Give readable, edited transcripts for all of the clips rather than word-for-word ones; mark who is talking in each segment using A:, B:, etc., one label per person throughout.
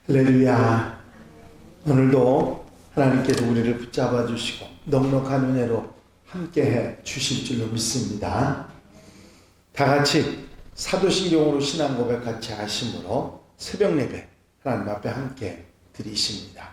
A: 할렐루야. 오늘도 하나님께서 우리를 붙잡아 주시고 넉넉한 은혜로 함께해 주실 줄로 믿습니다. 다 같이 사도신경으로 신앙 고백 같이 하심으로 새벽 예배 하나님 앞에 함께 드리십니다.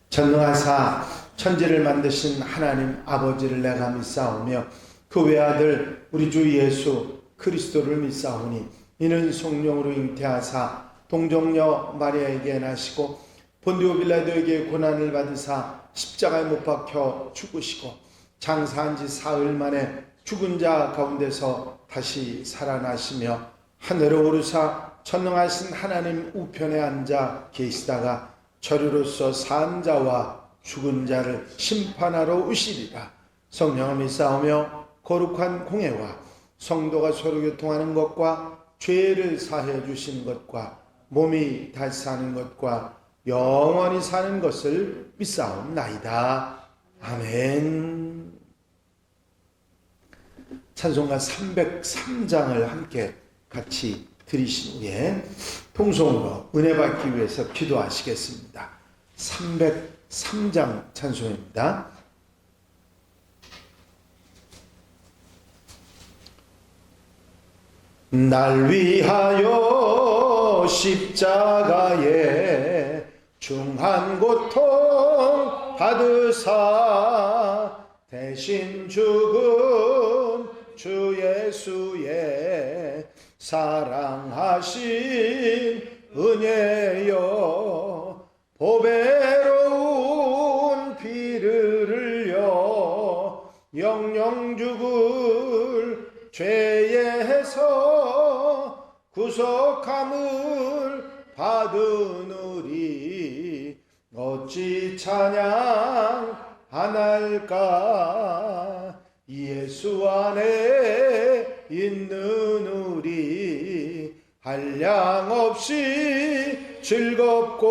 A: 전능하사 천지를 만드신 하나님 아버지를 내가 믿사오며 그 외아들 우리 주 예수 그리스도를 믿사오니 이는 성령으로 잉태하사 동정녀 마리아에게 나시고 본디오 빌라도에게 고난을 받으사 십자가에 못 박혀 죽으시고 장사한 지 사흘 만에 죽은 자 가운데서 다시 살아나시며 하늘에 오르사 전능하신 하나님 우편에 앉아 계시다가 저리로서 산 자와 죽은 자를 심판하러 오시리라. 성령을 믿사오며 거룩한 공회와 성도가 서로 교통하는 것과 죄를 사해 주시는 것과 몸이 다시 사는 것과 영원히 사는 것을 믿사옵나이다. 아멘. 찬송가 303장을 함께 같이 드리신 후에 통성으로 은혜 받기 위해서 기도하시겠습니다. 303장 찬송입니다. 날 위하여 십자가에 중한 고통 받으사 대신 죽은 주 예수의 사랑하신 은혜여 보배로운 피를 흘려 영영 죽을 죄에서 구속함을 받으느니 어찌 찬양 안 할까. 예수 안에 있는 우리 한량없이 즐겁고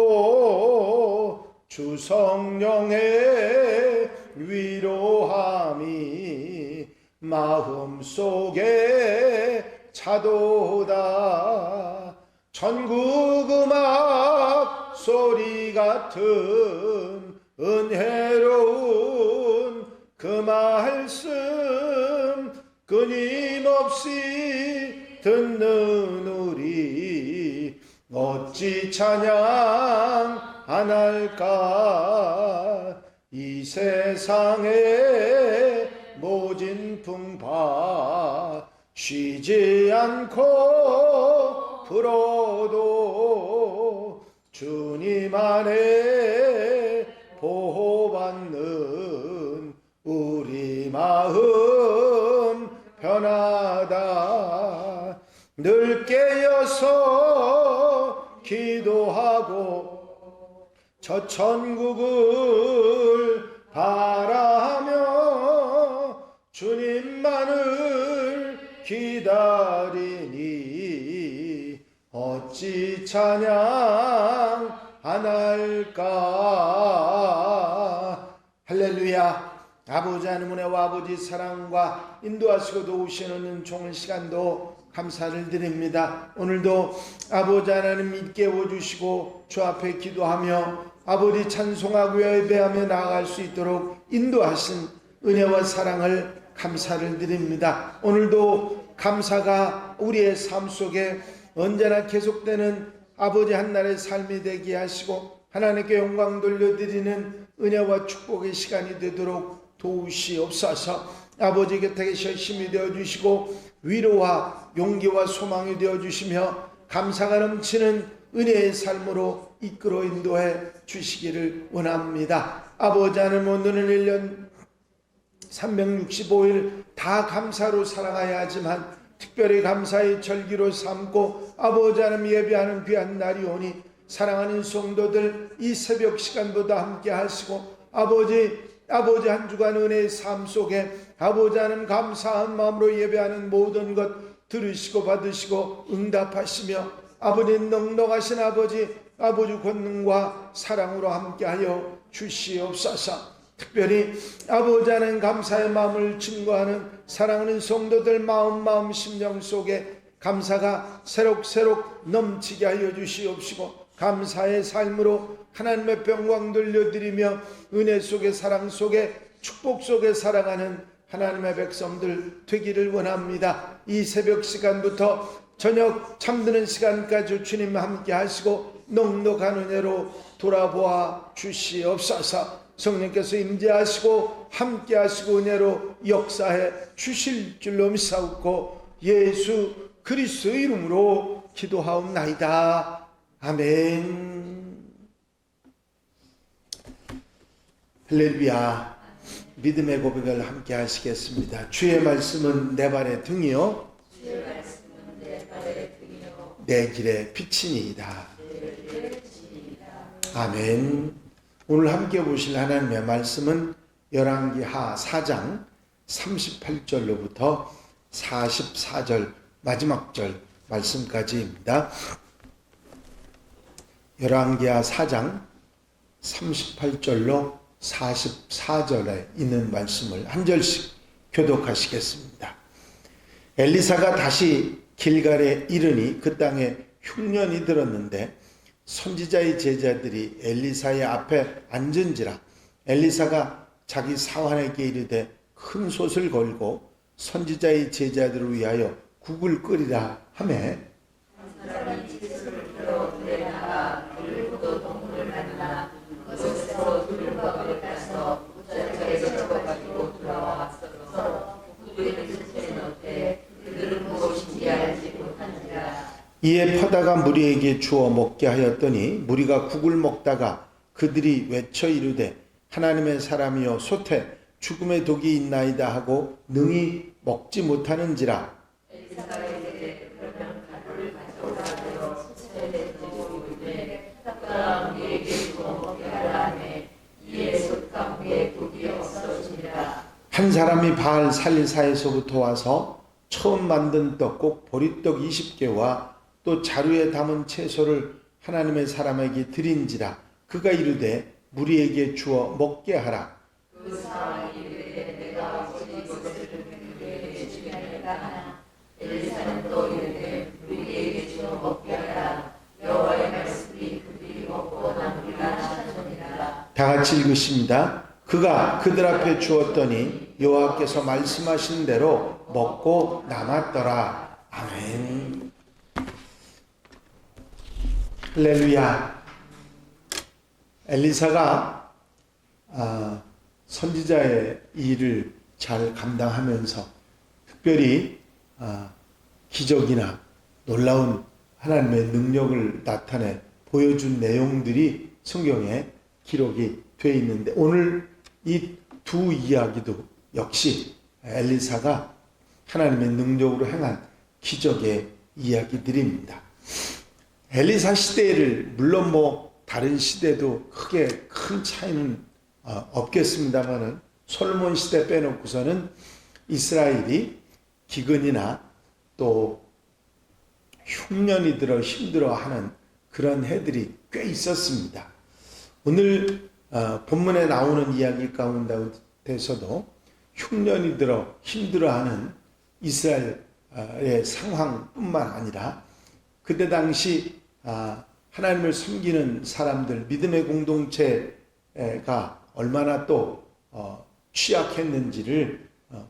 A: 주 성령의 위로함이 마음속에 차도다. 전국 음악 소리 같은 은혜로운 그 말씀 끊임없이 듣는 우리 어찌 찬양 안 할까. 이 세상에 모진 풍파 쉬지 않고 불어도 주님 안에 보호받는 우리 마음 편하다. 늘 깨어서 기도하고 저 천국을 바라며 주님만을 기다리니 어찌 찬양 안 할까. 할렐루야. 아버지 하나님 은혜와 아버지 사랑과 인도하시고 도우시는 은총의 시간도 감사를 드립니다. 오늘도 아버지 하나님 믿게 해주시고 주 앞에 기도하며 아버지 찬송하고 예배하며 나아갈 수 있도록 인도하신 은혜와 사랑을 감사를 드립니다. 오늘도 감사가 우리의 삶 속에 언제나 계속되는 아버지 한날의 삶이 되게 하시고 하나님께 영광 돌려드리는 은혜와 축복의 시간이 되도록 도우시옵소서. 아버지 곁에 계셔 힘이 되어주시고 위로와 용기와 소망이 되어주시며 감사가 넘치는 은혜의 삶으로 이끌어 인도해 주시기를 원합니다. 아버지 하나님 오늘은 1년 365일 다 감사로 살아가야 하지만 특별히 감사의 절기로 삼고 아버지 하나님 예배하는 귀한 날이 오니 사랑하는 성도들 이 새벽 시간보다 함께 하시고 아버지 한 주간 은혜의 삶 속에 아버지 하나님 감사한 마음으로 예배하는 모든 것 들으시고 받으시고 응답하시며 아버지 넉넉하신 아버지 권능과 사랑으로 함께하여 주시옵소서. 특별히 아버지 하나님 감사의 마음을 증거하는 사랑하는 성도들 마음 심령 속에 감사가 새록새록 넘치게 하여 주시옵시고 감사의 삶으로 하나님의 평강 돌려드리며 은혜 속에 사랑 속에 축복 속에 살아가는 하나님의 백성들 되기를 원합니다. 이 새벽 시간부터 저녁 잠드는 시간까지 주님 함께 하시고 넉넉한 은혜로 돌아보아 주시옵소서. 성령께서 임재하시고 함께 하시고 은혜로 역사해 주실 줄로 믿사옵고 예수 그리스도의 이름으로 기도하옵나이다. 아멘. 할렐루야. 믿음의 고백을 함께 하시겠습니다. 주의 말씀은 내 발의 등이요 내 길의 빛이니이다. 아멘. 오늘 함께 보실 하나님의 말씀은 열왕기하 4장 38절로부터 44절 마지막 절 말씀까지입니다. 열왕기하 4장 38절로 44절에 있는 말씀을 한 절씩 교독하시겠습니다. 엘리사가 다시 길갈에 이르니 그 땅에 흉년이 들었는데 선지자의 제자들이 엘리사의 앞에 앉은지라. 엘리사가 자기 사환에게 이르되 큰 솥을 걸고 선지자의 제자들을 위하여 국을 끓이라 하매 이에 퍼다가 무리에게 주어 먹게 하였더니 무리가 국을 먹다가 그들이 외쳐 이르되 하나님의 사람이여 솥에 죽음의 독이 있나이다 하고 능히 먹지 못하는지라. 한 사람이 바알 살리사에서부터 와서 처음 만든 떡 꼭 보리떡 20개와 또 자루에 담은 채소를 하나님의 사람에게 드린지라. 그가 이르되 무리에게 주어 먹게 하라. 그 사람이 이르되 내가 어찌 이것을 그에게 주겠는가 하나. 엘리사는 또 이르되 무리에게 주어 먹게 하라. 여호와의 말씀이 그들이 먹고 남으리라 하시니라. 다 같이 읽으십니다. 그가 그들 앞에 주었더니 여호와께서 말씀하신 대로 먹고 남았더라. 아멘. 할렐루야. 엘리사가 선지자의 일을 잘 감당하면서 특별히 기적이나 놀라운 하나님의 능력을 나타내 보여준 내용들이 성경에 기록이 되어 있는데 오늘 이 두 이야기도 역시 엘리사가 하나님의 능력으로 행한 기적의 이야기들입니다. 엘리사 시대를 물론 다른 시대도 크게 큰 차이는 없겠습니다만은 솔몬 시대 빼놓고서는 이스라엘이 기근이나 또 흉년이 들어 힘들어하는 그런 해들이 꽤 있었습니다. 오늘 본문에 나오는 이야기 가운데서도 흉년이 들어 힘들어하는 이스라엘의 상황뿐만 아니라 그때 당시 하나님을 섬기는 사람들, 믿음의 공동체가 얼마나 또 취약했는지를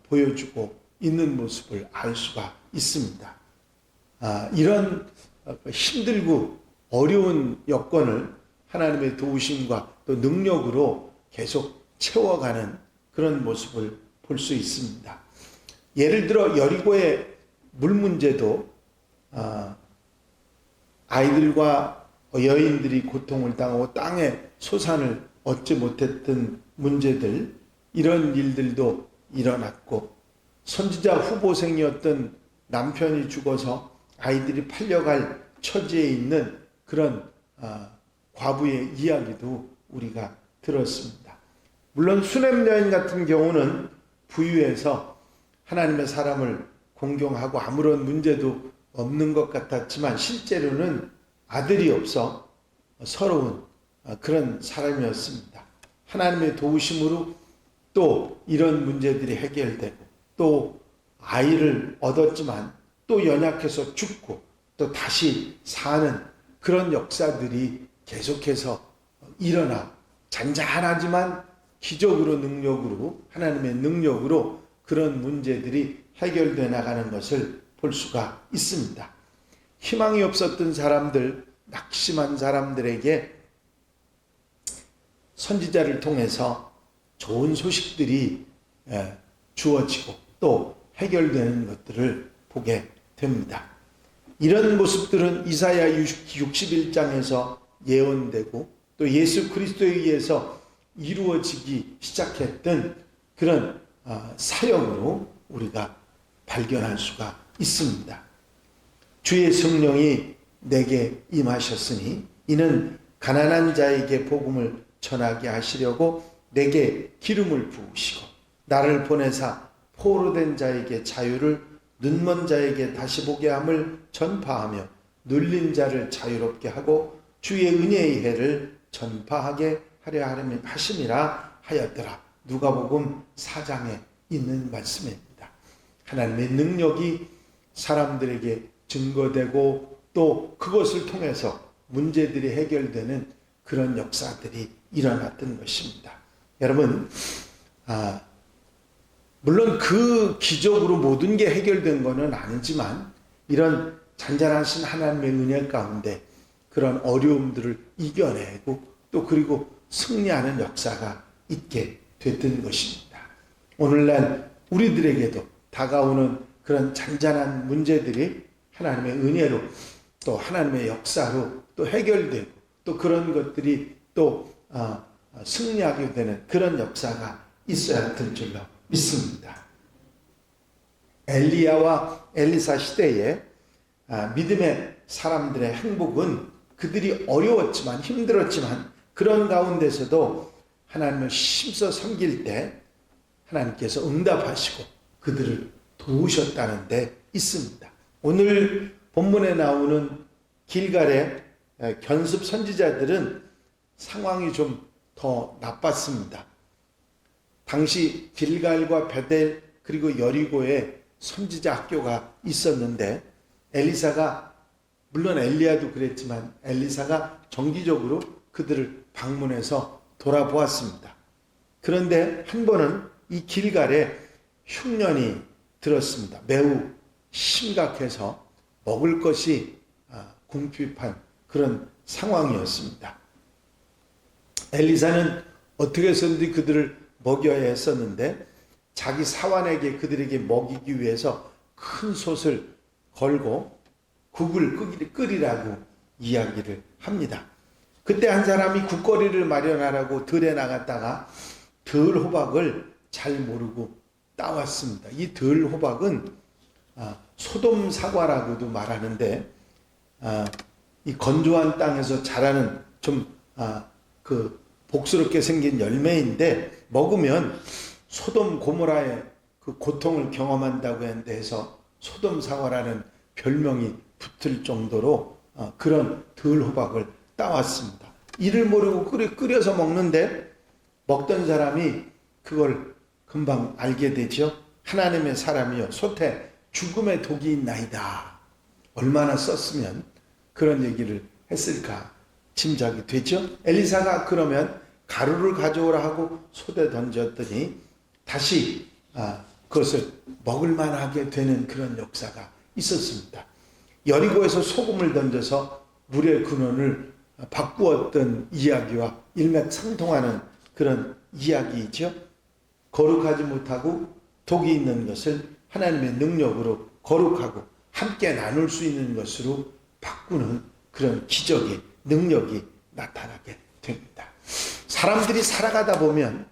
A: 보여주고 있는 모습을 알 수가 있습니다. 이런 힘들고 어려운 여건을 하나님의 도우심과 또 능력으로 계속 채워가는 그런 모습을 볼 수 있습니다. 예를 들어 여리고의 물 문제도 아이들과 여인들이 고통을 당하고 땅에 소산을 얻지 못했던 문제들, 이런 일들도 일어났고 선지자 후보생이었던 남편이 죽어서 아이들이 팔려갈 처지에 있는 그런 과부의 이야기도 우리가 들었습니다. 물론 수냄 여인 같은 경우는 부유해서 하나님의 사람을 공경하고 아무런 문제도 없는 것 같았지만 실제로는 아들이 없어 서러운 그런 사람이었습니다. 하나님의 도우심으로 또 이런 문제들이 해결되고 또 아이를 얻었지만 또 연약해서 죽고 또 다시 사는 그런 역사들이 계속해서 일어나 잔잔하지만 기적으로 능력으로 하나님의 능력으로 그런 문제들이 해결되어 나가는 것을 볼 수가 있습니다. 희망이 없었던 사람들, 낙심한 사람들에게 선지자를 통해서 좋은 소식들이 주어지고 또 해결되는 것들을 보게 됩니다. 이런 모습들은 이사야 61장에서 예언되고 또 예수 그리스도에 의해서 이루어지기 시작했던 그런 사역으로 우리가 발견할 수가 있습니다. 주의 성령이 내게 임하셨으니 이는 가난한 자에게 복음을 전하게 하시려고 내게 기름을 부으시고 나를 보내사 포로된 자에게 자유를 눈먼 자에게 다시 보게 함을 전파하며 눌린 자를 자유롭게 하고 주의 은혜의 해를 전파하게 하려 하심이라 하였더라. 누가복음 4장에 있는 말씀입니다. 하나님의 능력이 사람들에게 증거되고 또 그것을 통해서 문제들이 해결되는 그런 역사들이 일어났던 것입니다. 여러분, 물론 그 기적으로 모든 게 해결된 것은 아니지만 이런 잔잔하신 하나님의 은혜 가운데 그런 어려움들을 이겨내고 또 그리고 승리하는 역사가 있게 됐던 것입니다. 오늘날 우리들에게도 다가오는 그런 잔잔한 문제들이 하나님의 은혜로 또 하나님의 역사로 또 해결되고 또 그런 것들이 또 승리하게 되는 그런 역사가 있어야 될 줄로 믿습니다. 엘리야와 엘리사 시대에 믿음의 사람들의 행복은 그들이 어려웠지만 힘들었지만 그런 가운데서도 하나님을 힘써 섬길 때 하나님께서 응답하시고 그들을 도우셨다는 데 있습니다. 오늘 본문에 나오는 길갈의 견습 선지자들은 상황이 좀 더 나빴습니다. 당시 길갈과 베델 그리고 여리고에 선지자 학교가 있었는데 엘리사가 물론 엘리야도 그랬지만 엘리사가 정기적으로 그들을 방문해서 돌아보았습니다. 그런데 한 번은 이 길갈에 흉년이 들었습니다. 매우 심각해서 먹을 것이 궁핍한 그런 상황이었습니다. 엘리사는 어떻게 해서든지 그들을 먹여야 했었는데 자기 사환에게 그들에게 먹이기 위해서 큰 솥을 걸고 국을 끓이라고 이야기를 합니다. 그때 한 사람이 국거리를 마련하라고 들에 나갔다가 들호박을 잘 모르고 따왔습니다. 이 들호박은 소돔 사과라고도 말하는데 이 건조한 땅에서 자라는 좀 복스럽게 생긴 열매인데 먹으면 소돔 고모라의 그 고통을 경험한다고 해서 소돔 사과라는 별명이 붙을 정도로 그런 들호박을 따왔습니다. 이를 모르고 끓여서 먹는데 먹던 사람이 그걸 금방 알게 되죠. 하나님의 사람이여 솥에 죽음의 독이 있나이다. 얼마나 썼으면 그런 얘기를 했을까 짐작이 되죠. 엘리사가 그러면 가루를 가져오라 하고 솥에 던졌더니 다시 그것을 먹을 만하게 되는 그런 역사가 있었습니다. 여리고에서 소금을 던져서 물의 근원을 바꾸었던 이야기와 일맥상통하는 그런 이야기이죠. 거룩하지 못하고 독이 있는 것을 하나님의 능력으로 거룩하고 함께 나눌 수 있는 것으로 바꾸는 그런 기적의 능력이 나타나게 됩니다. 사람들이 살아가다 보면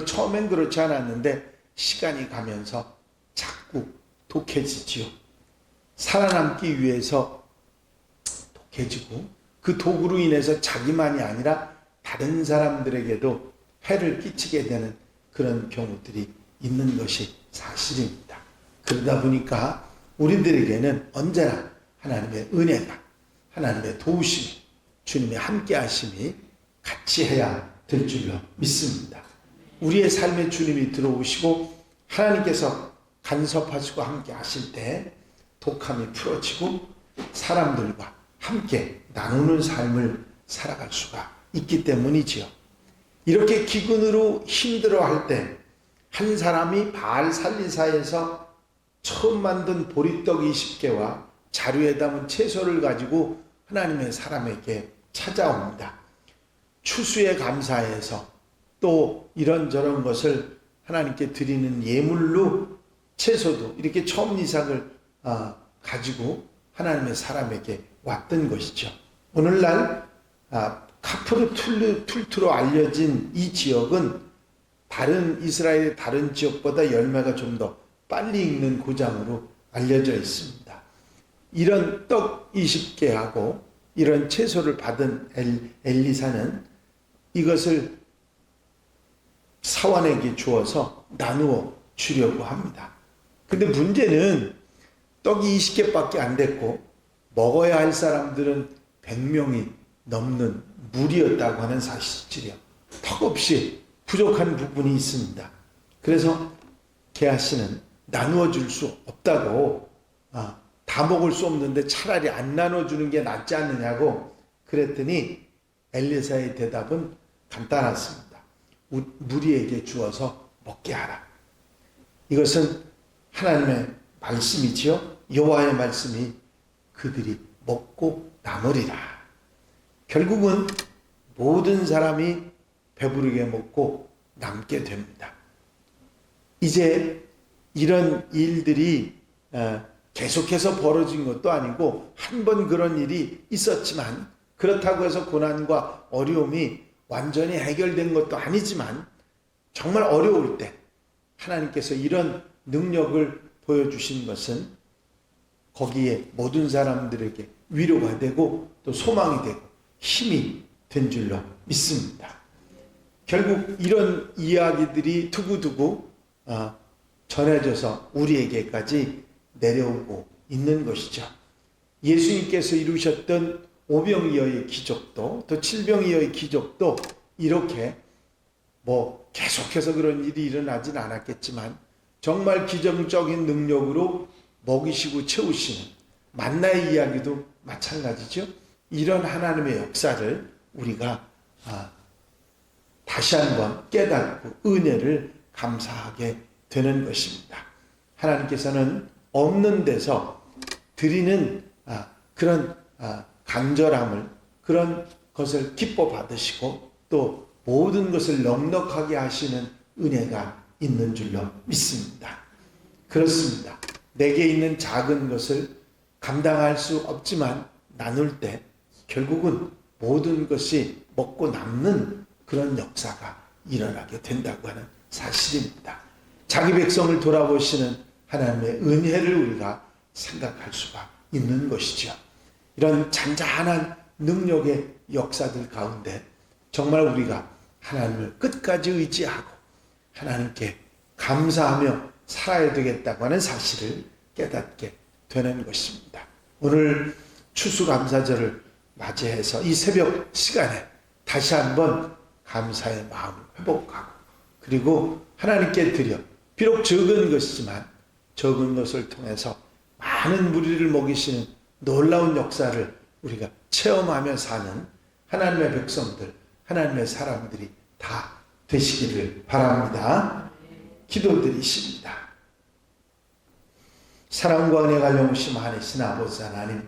A: 처음엔 그렇지 않았는데 시간이 가면서 자꾸 독해지지요. 살아남기 위해서 독해지고 그 독으로 인해서 자기만이 아니라 다른 사람들에게도 해를 끼치게 되는 그런 경우들이 있는 것이 사실입니다. 그러다 보니까 우리들에게는 언제나 하나님의 은혜가, 하나님의 도우심이, 주님의 함께 하심이 같이 해야 될 줄로 믿습니다. 우리의 삶에 주님이 들어오시고 하나님께서 간섭하시고 함께 하실 때 독함이 풀어지고 사람들과 함께 나누는 삶을 살아갈 수가 있기 때문이지요. 이렇게 기근으로 힘들어할 때 한 사람이 바알 살리사에서 처음 만든 보리떡 20개와 자루에 담은 채소를 가지고 하나님의 사람에게 찾아옵니다. 추수에 감사해서 또 이런저런 것을 하나님께 드리는 예물로 채소도 이렇게 처음 이삭을 가지고 하나님의 사람에게 왔던 것이죠. 오늘날 카프르 툴투로 알려진 이 지역은 다른 이스라엘의 다른 지역보다 열매가 좀 더 빨리 익는 고장으로 알려져 있습니다. 이런 떡 20개하고 이런 채소를 받은 엘리사는 이것을 사환에게 주어서 나누어 주려고 합니다. 근데 문제는 떡이 20개밖에 안 됐고 먹어야 할 사람들은 100명이 넘는 무리였다고 하는 사실이요. 턱없이 부족한 부분이 있습니다. 그래서 게하시는 나누어 줄 수 없다고 다 먹을 수 없는데 차라리 안 나눠주는 게 낫지 않느냐고 그랬더니 엘리사의 대답은 간단했습니다. 무리에게 주어서 먹게 하라. 이것은 하나님의 말씀이지요. 여호와의 말씀이 그들이 먹고 남으리라. 결국은 모든 사람이 배부르게 먹고 남게 됩니다. 이제 이런 일들이 계속해서 벌어진 것도 아니고 한 번 그런 일이 있었지만 그렇다고 해서 고난과 어려움이 완전히 해결된 것도 아니지만 정말 어려울 때 하나님께서 이런 능력을 보여주신 것은 거기에 모든 사람들에게 위로가 되고 또 소망이 되고 힘이 된 줄로 믿습니다. 결국 이런 이야기들이 두고두고 전해져서 우리에게까지 내려오고 있는 것이죠. 예수님께서 이루셨던 오병이어의 기적도 또 칠병이어의 기적도 이렇게 계속해서 그런 일이 일어나진 않았겠지만 정말 기적적인 능력으로 먹이시고 채우시는 만나의 이야기도 마찬가지죠. 이런 하나님의 역사를 우리가 다시 한번 깨닫고 은혜를 감사하게 되는 것입니다. 하나님께서는 없는 데서 드리는 그런 간절함을 그런 것을 기뻐 받으시고 또 모든 것을 넉넉하게 하시는 은혜가 있는 줄로 믿습니다. 그렇습니다. 내게 있는 작은 것을 감당할 수 없지만 나눌 때 결국은 모든 것이 먹고 남는 그런 역사가 일어나게 된다고 하는 사실입니다. 자기 백성을 돌아보시는 하나님의 은혜를 우리가 생각할 수가 있는 것이죠. 이런 잔잔한 능력의 역사들 가운데 정말 우리가 하나님을 끝까지 의지하고 하나님께 감사하며 살아야 되겠다고 하는 사실을 깨닫게 되는 것입니다. 오늘 추수감사절을 맞이해서 이 새벽 시간에 다시 한번 감사의 마음을 회복하고 그리고 하나님께 드려 비록 적은 것이지만 적은 것을 통해서 많은 무리를 먹이시는 놀라운 역사를 우리가 체험하며 사는 하나님의 백성들, 하나님의 사람들이 다 되시기를 바랍니다. 기도드리십니다. 사랑과 은혜가 영심 많으신 아버지 하나님,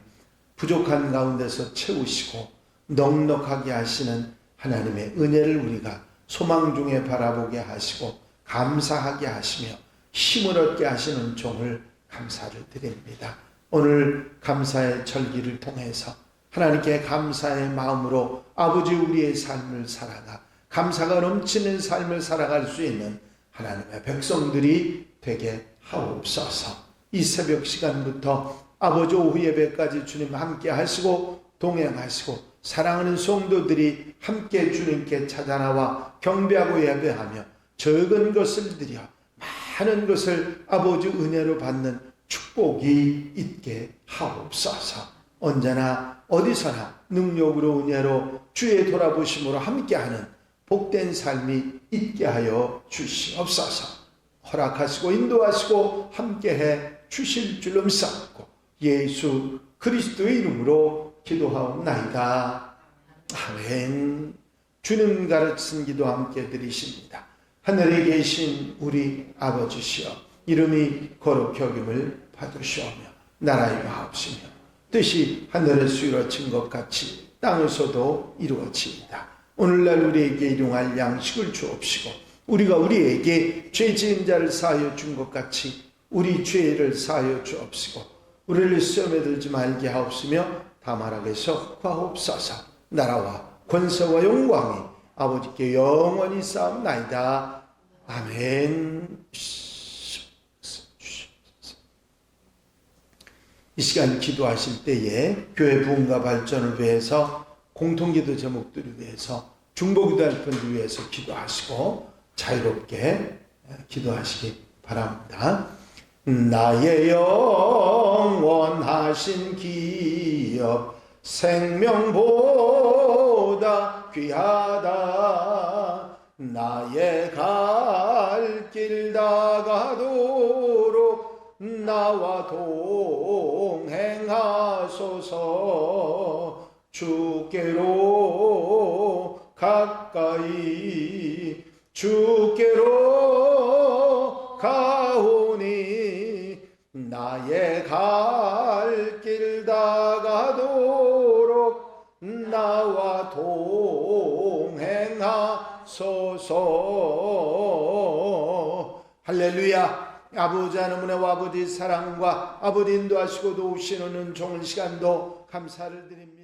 A: 부족한 가운데서 채우시고 넉넉하게 하시는 하나님의 은혜를 우리가 소망 중에 바라보게 하시고 감사하게 하시며 힘을 얻게 하시는 종을 감사를 드립니다. 오늘 감사의 절기를 통해서 하나님께 감사의 마음으로 아버지 우리의 삶을 살아가 감사가 넘치는 삶을 살아갈 수 있는 하나님의 백성들이 되게 하옵소서. 이 새벽 시간부터 아버지 오후 예배까지 주님 함께 하시고 동행하시고 사랑하는 성도들이 함께 주님께 찾아나와 경배하고 예배하며 적은 것을 드려 많은 것을 아버지 은혜로 받는 축복이 있게 하옵소서. 언제나 어디서나 능력으로 은혜로 주의 돌아보심으로 함께하는 복된 삶이 있게 하여 주시옵소서. 허락하시고 인도하시고 함께해 주실 줄로 믿사옵고 예수 그리스도의 이름으로 기도하옵나이다. 아멘. 주님 가르친 기도 함께 드리십니다. 하늘에 계신 우리 아버지시여, 이름이 거룩히 여김을 받으시오며 나라의 마옵시며 뜻이 하늘에서 이루어진 것 같이 땅에서도 이루어지이다. 오늘날 우리에게 일용할 양식을 주옵시고 우리가 우리에게 죄 지은 자를 사하여 준 것 같이 우리 죄를 사하여 주옵시고 우리를 시험에 들지 말게 하옵시며 다만 악에서 구하옵소서. 나라와 권세와 영광이 아버지께 영원히 쌓옵나이다. 아멘. 이 시간 기도하실 때에 교회 부흥과 발전을 위해서 공통기도 제목들을 위해서 중보기도할 분들 위해서 기도하시고 자유롭게 기도하시기 바랍니다. 나의 영원하신 기업 생명보다 귀하다. 나의 갈 길 다가도록 나와 동행하소서. 주께로 가까이 주께로 가오니 나의 갈 길 다가도록 나와 동행하소서. 할렐루야. 아버지 하나님의 아버지 사랑과 아버지 인도하시고 도우시는 종일 시간도 감사를 드립니다.